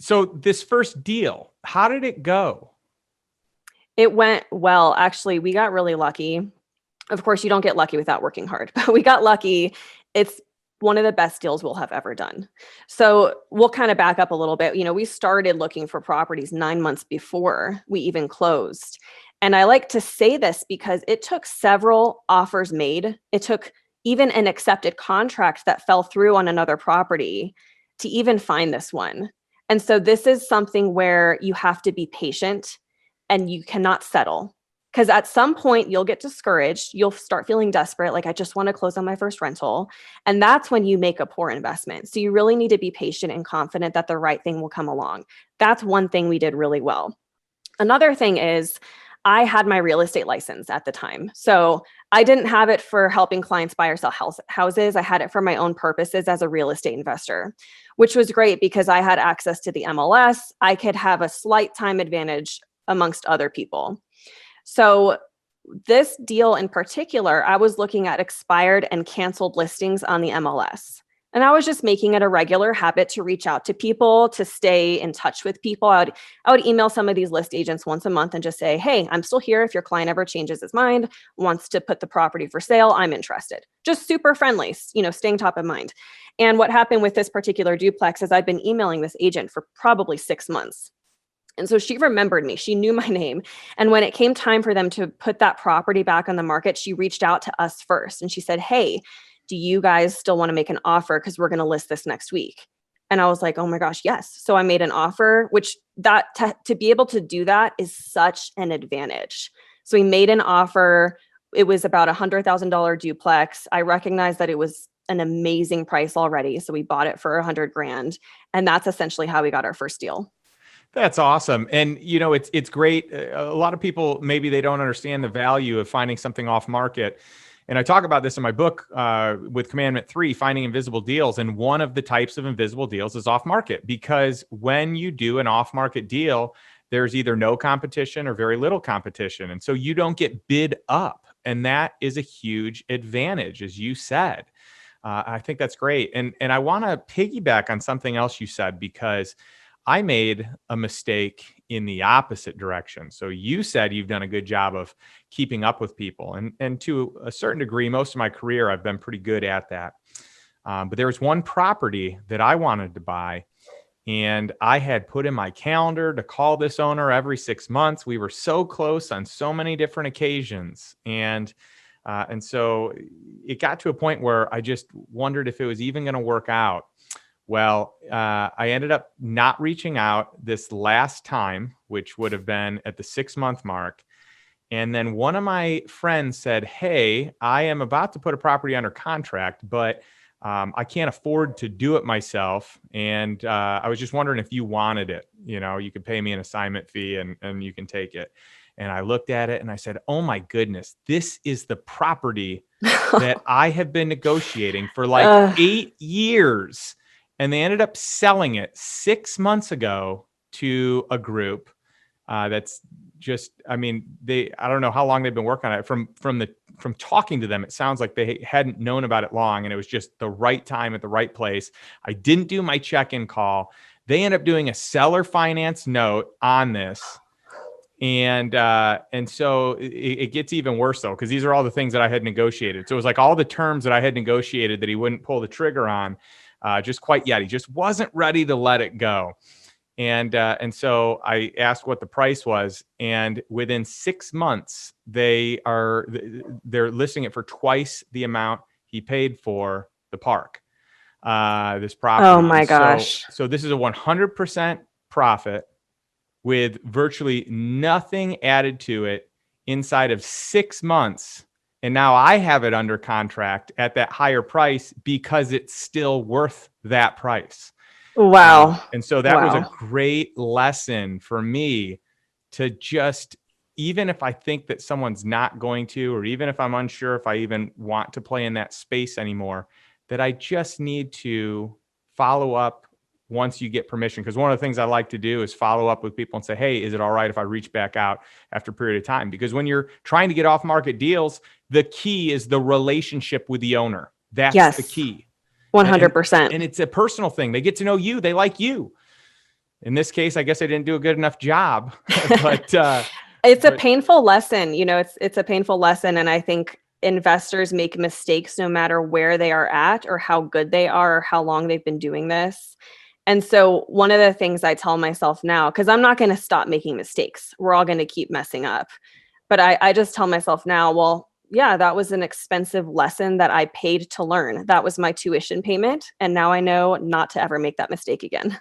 So this first deal, how did it go? It went well. Actually, we got really lucky. Of course, you don't get lucky without working hard, but we got lucky. It's one of the best deals we'll have ever done. So we'll kind of back up a little bit. We started looking for properties 9 months before we even closed. And I like to say this because it took several offers made. It took even an accepted contract that fell through on another property to even find this one. And so this is something where you have to be patient and you cannot settle. Because at some point you'll get discouraged. You'll start feeling desperate, like I just want to close on my first rental. And that's when you make a poor investment. So you really need to be patient and confident that the right thing will come along. That's one thing we did really well. Another thing is I had my real estate license at the time. So I didn't have it for helping clients buy or sell houses. I had it for my own purposes as a real estate investor, which was great because I had access to the MLS. I could have a slight time advantage amongst other people. So this deal in particular, I was looking at expired and canceled listings on the MLS. And I was just making it a regular habit to reach out to people, to stay in touch with people. I would email some of these list agents once a month and just say, hey, I'm still here. If your client ever changes his mind, wants to put the property for sale, I'm interested. Just super friendly, staying top of mind. And what happened with this particular duplex is I'd been emailing this agent for probably 6 months. And so she remembered me. She knew my name. And when it came time for them to put that property back on the market, she reached out to us first. And she said, hey, do you guys still want to make an offer? Because we're going to list this next week. And I was like, oh my gosh, yes. So I made an offer, which to be able to do that is such an advantage. So we made an offer. It was about $100,000 duplex. I recognized that it was an amazing price already. So we bought it for $100,000. And that's essentially how we got our first deal. That's awesome. And, it's great. A lot of people, maybe they don't understand the value of finding something off market. And I talk about this in my book with Commandment 3, Finding Invisible Deals. And one of the types of invisible deals is off market, because when you do an off market deal, there's either no competition or very little competition. And so you don't get bid up. And that is a huge advantage, as you said. I think that's great. And I want to piggyback on something else you said, because I made a mistake in the opposite direction. So you said you've done a good job of keeping up with people. And to a certain degree, most of my career, I've been pretty good at that. But there was one property that I wanted to buy, and I had put in my calendar to call this owner every 6 months. We were so close on so many different occasions. And so it got to a point where I just wondered if it was even going to work out. Well, I ended up not reaching out this last time, which would have been at the 6-month mark. And then one of my friends said, hey, I am about to put a property under contract, but I can't afford to do it myself. And I was just wondering if you wanted it. You could pay me an assignment fee and you can take it. And I looked at it and I said, oh my goodness, this is the property that I have been negotiating for like 8 years. And they ended up selling it 6 months ago to a group that's just, I don't know how long they've been working on it. From talking to them, it sounds like they hadn't known about it long, and it was just the right time at the right place. I didn't do my check-in call. They end up doing a seller finance note on this. And so it gets even worse though, because these are all the things that I had negotiated. So it was like all the terms that I had negotiated that he wouldn't pull the trigger on. Just quite yet. He just wasn't ready to let it go. And so I asked what the price was. And within 6 months, they're listing it for twice the amount he paid for the park, this property. Oh my gosh. So this is a 100% profit with virtually nothing added to it inside of 6 months. And now I have it under contract at that higher price because it's still worth that price. Wow. And so that was a great lesson for me to just, even if I think that someone's not going to, or even if I'm unsure if I even want to play in that space anymore, that I just need to follow up once you get permission. Because one of the things I like to do is follow up with people and say, hey, is it all right if I reach back out after a period of time? Because when you're trying to get off market deals, the key is the relationship with the owner. That's the key. 100%. And it's a personal thing. They get to know you. They like you. In this case, I guess I didn't do a good enough job, but It's a painful lesson. It's a painful lesson. And I think investors make mistakes no matter where they are at or how good they are or how long they've been doing this. And so one of the things I tell myself now, because I'm not going to stop making mistakes, we're all going to keep messing up. But I just tell myself now, well, yeah, that was an expensive lesson that I paid to learn. That was my tuition payment. And now I know not to ever make that mistake again.